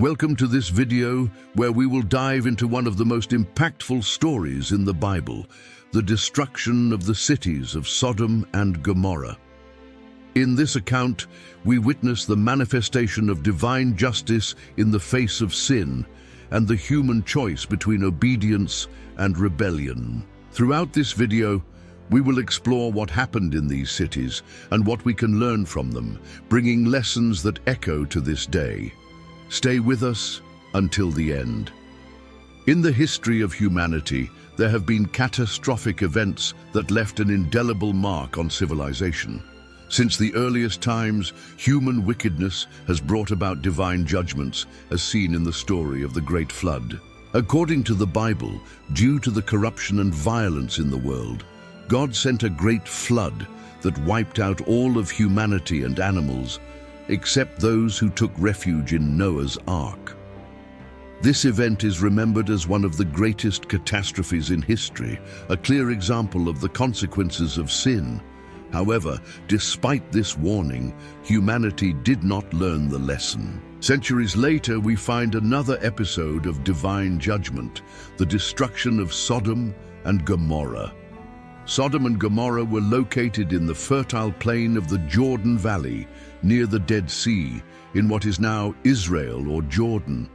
Welcome to this video where we will dive into one of the most impactful stories in the Bible, the destruction of the cities of Sodom and Gomorrah. In this account, we witness the manifestation of divine justice in the face of sin and the human choice between obedience and rebellion. Throughout this video, we will explore what happened in these cities and what we can learn from them, bringing lessons that echo to this day. Stay with us until the end. In the history of humanity, there have been catastrophic events that left an indelible mark on civilization. Since the earliest times, human wickedness has brought about divine judgments, as seen in the story of the Great Flood. According to the Bible, due to the corruption and violence in the world, God sent a great flood that wiped out all of humanity and animals, except those who took refuge in Noah's Ark. This event is remembered as one of the greatest catastrophes in history, a clear example of the consequences of sin. However, despite this warning, humanity did not learn the lesson. Centuries later, we find another episode of divine judgment, the destruction of Sodom and Gomorrah. Sodom and Gomorrah were located in the fertile plain of the Jordan Valley, near the Dead Sea, in what is now Israel or Jordan.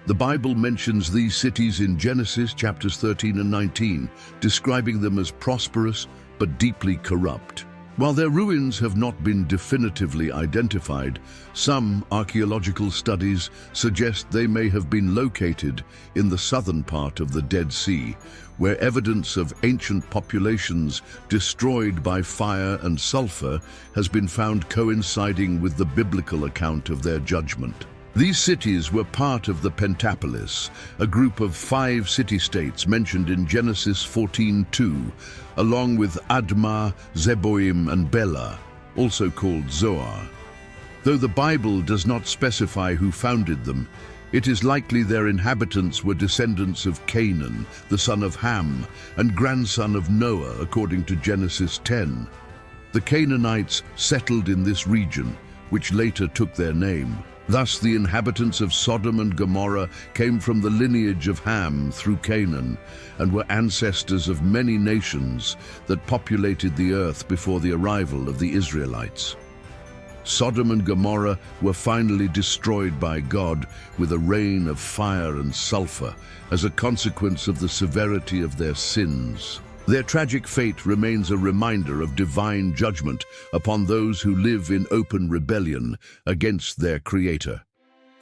The Bible mentions these cities in Genesis chapters 13 and 19, describing them as prosperous but deeply corrupt. While their ruins have not been definitively identified, some archaeological studies suggest they may have been located in the southern part of the Dead Sea, where evidence of ancient populations destroyed by fire and sulfur has been found coinciding with the biblical account of their judgment. These cities were part of the Pentapolis, a group of 5 city-states mentioned in Genesis 14:2, along with Admah, Zeboim, and Bela, also called Zoar. Though the Bible does not specify who founded them, it is likely their inhabitants were descendants of Canaan, the son of Ham, and grandson of Noah, according to Genesis 10. The Canaanites settled in this region, which later took their name. Thus, the inhabitants of Sodom and Gomorrah came from the lineage of Ham through Canaan and were ancestors of many nations that populated the earth before the arrival of the Israelites. Sodom and Gomorrah were finally destroyed by God with a rain of fire and sulfur as a consequence of the severity of their sins. Their tragic fate remains a reminder of divine judgment upon those who live in open rebellion against their Creator.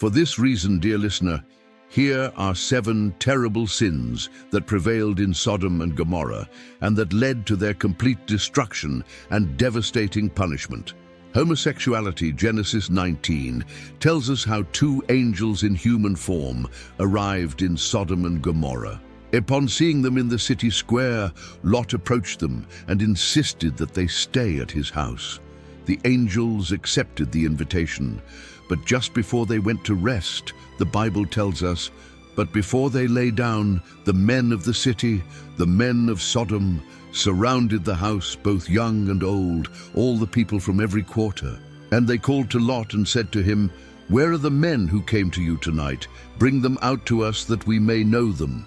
For this reason, dear listener, here are 7 terrible sins that prevailed in Sodom and Gomorrah and that led to their complete destruction and devastating punishment. Homosexuality, Genesis 19, tells us how 2 angels in human form arrived in Sodom and Gomorrah. Upon seeing them in the city square, Lot approached them and insisted that they stay at his house. The angels accepted the invitation, but just before they went to rest, the Bible tells us, "But before they lay down, the men of the city, the men of Sodom, surrounded the house, both young and old, all the people from every quarter. And they called to Lot and said to him, 'Where are the men who came to you tonight? Bring them out to us that we may know them.'"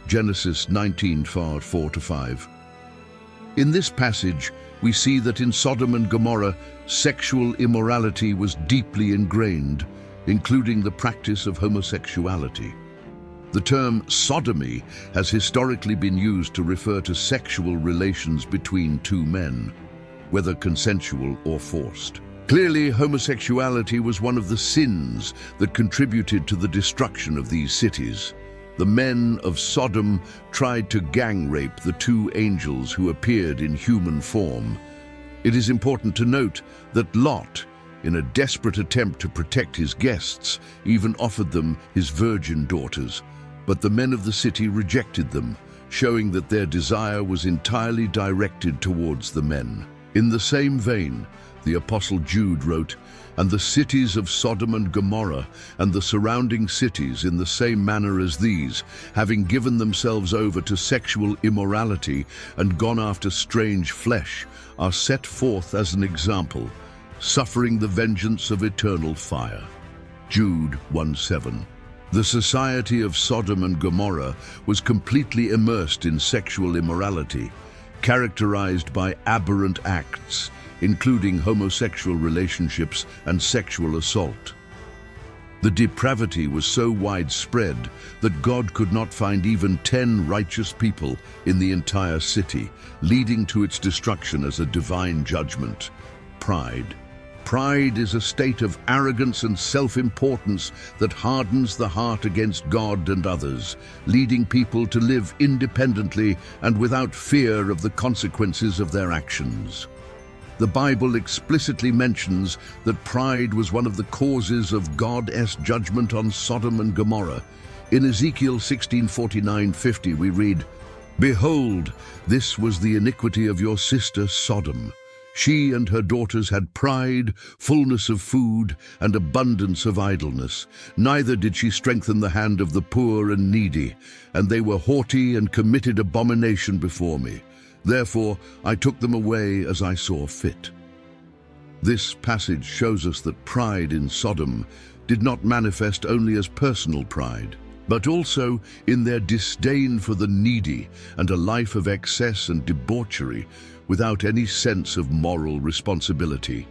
Genesis 19:4-5. In this passage, we see that in Sodom and Gomorrah, sexual immorality was deeply ingrained, including the practice of homosexuality. The term sodomy has historically been used to refer to sexual relations between 2 men, whether consensual or forced. Clearly, homosexuality was one of the sins that contributed to the destruction of these cities. The men of Sodom tried to gang rape the 2 angels who appeared in human form. It is important to note that Lot, in a desperate attempt to protect his guests, even offered them his virgin daughters. But the men of the city rejected them, showing that their desire was entirely directed towards the men. In the same vein, the Apostle Jude wrote, "And the cities of Sodom and Gomorrah and the surrounding cities in the same manner as these, having given themselves over to sexual immorality and gone after strange flesh, are set forth as an example, suffering the vengeance of eternal fire." Jude 1:7. The society of Sodom and Gomorrah was completely immersed in sexual immorality, characterized by aberrant acts, including homosexual relationships and sexual assault. The depravity was so widespread that God could not find even 10 righteous people in the entire city, leading to its destruction as a divine judgment. Pride. Pride is a state of arrogance and self-importance that hardens the heart against God and others, leading people to live independently and without fear of the consequences of their actions. The Bible explicitly mentions that pride was one of the causes of God's judgment on Sodom and Gomorrah. In Ezekiel 16:49-50 we read, "Behold, this was the iniquity of your sister Sodom. She and her daughters had pride, fullness of food, and abundance of idleness. Neither did she strengthen the hand of the poor and needy, and they were haughty and committed abomination before me. Therefore I took them away as I saw fit." This passage shows us that pride in Sodom did not manifest only as personal pride, but also in their disdain for the needy and a life of excess and debauchery without any sense of moral responsibility.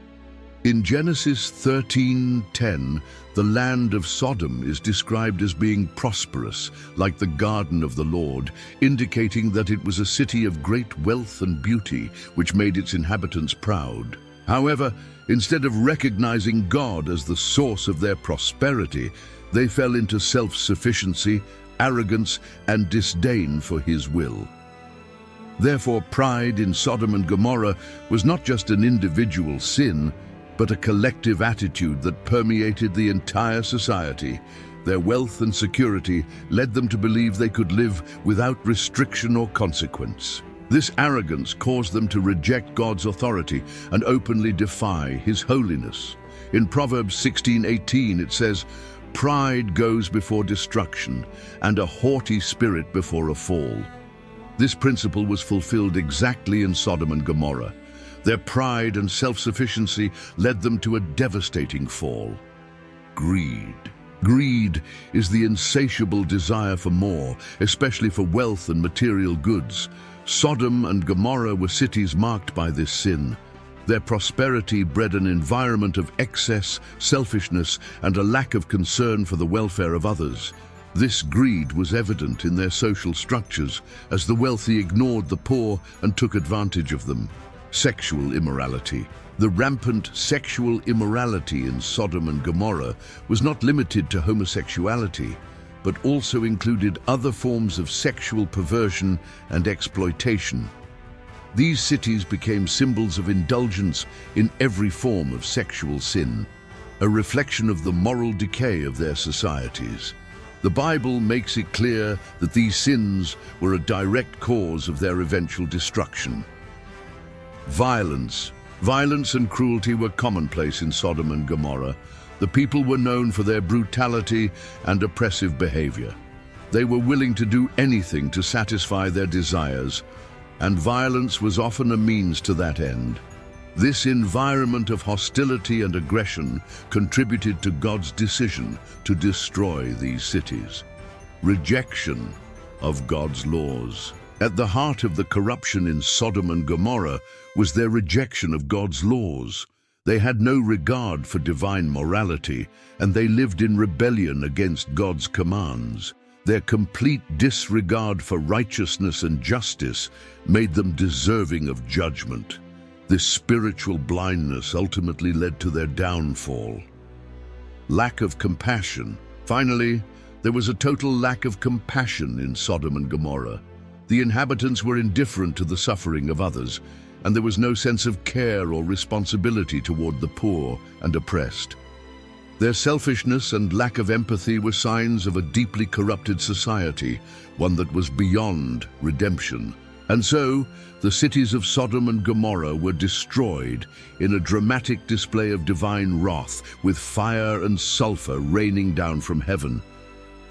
In Genesis 13:10, the land of Sodom is described as being prosperous, like the garden of the Lord, indicating that it was a city of great wealth and beauty, which made its inhabitants proud. However, instead of recognizing God as the source of their prosperity, they fell into self-sufficiency, arrogance, and disdain for His will. Therefore, pride in Sodom and Gomorrah was not just an individual sin, but a collective attitude that permeated the entire society. Their wealth and security led them to believe they could live without restriction or consequence. This arrogance caused them to reject God's authority and openly defy His holiness. In Proverbs 16:18 it says, "Pride goes before destruction, and a haughty spirit before a fall." This principle was fulfilled exactly in Sodom and Gomorrah. Their pride and self-sufficiency led them to a devastating fall. Greed. Greed is the insatiable desire for more, especially for wealth and material goods. Sodom and Gomorrah were cities marked by this sin. Their prosperity bred an environment of excess, selfishness, and a lack of concern for the welfare of others. This greed was evident in their social structures, as the wealthy ignored the poor and took advantage of them. Sexual immorality. The rampant sexual immorality in Sodom and Gomorrah was not limited to homosexuality, but also included other forms of sexual perversion and exploitation. These cities became symbols of indulgence in every form of sexual sin, a reflection of the moral decay of their societies. The Bible makes it clear that these sins were a direct cause of their eventual destruction. Violence. Violence and cruelty were commonplace in Sodom and Gomorrah. The people were known for their brutality and oppressive behavior. They were willing to do anything to satisfy their desires, and violence was often a means to that end. This environment of hostility and aggression contributed to God's decision to destroy these cities. Rejection of God's laws. At the heart of the corruption in Sodom and Gomorrah was their rejection of God's laws. They had no regard for divine morality, and they lived in rebellion against God's commands. Their complete disregard for righteousness and justice made them deserving of judgment. This spiritual blindness ultimately led to their downfall. Lack of compassion. Finally, there was a total lack of compassion in Sodom and Gomorrah. The inhabitants were indifferent to the suffering of others, and there was no sense of care or responsibility toward the poor and oppressed. Their selfishness and lack of empathy were signs of a deeply corrupted society, one that was beyond redemption. And so, the cities of Sodom and Gomorrah were destroyed in a dramatic display of divine wrath, with fire and sulfur raining down from heaven.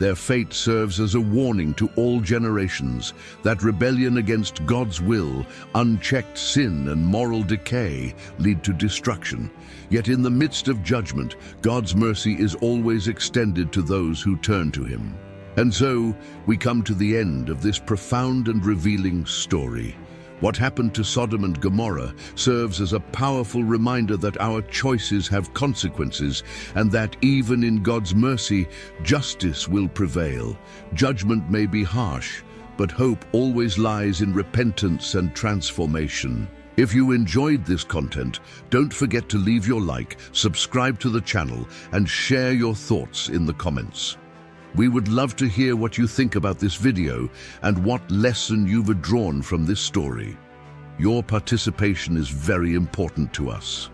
Their fate serves as a warning to all generations that rebellion against God's will, unchecked sin, and moral decay lead to destruction. Yet in the midst of judgment, God's mercy is always extended to those who turn to Him. And so, we come to the end of this profound and revealing story. What happened to Sodom and Gomorrah serves as a powerful reminder that our choices have consequences, and that even in God's mercy, justice will prevail. Judgment may be harsh, but hope always lies in repentance and transformation. If you enjoyed this content, don't forget to leave your like, subscribe to the channel, and share your thoughts in the comments. We would love to hear what you think about this video and what lesson you've drawn from this story. Your participation is very important to us.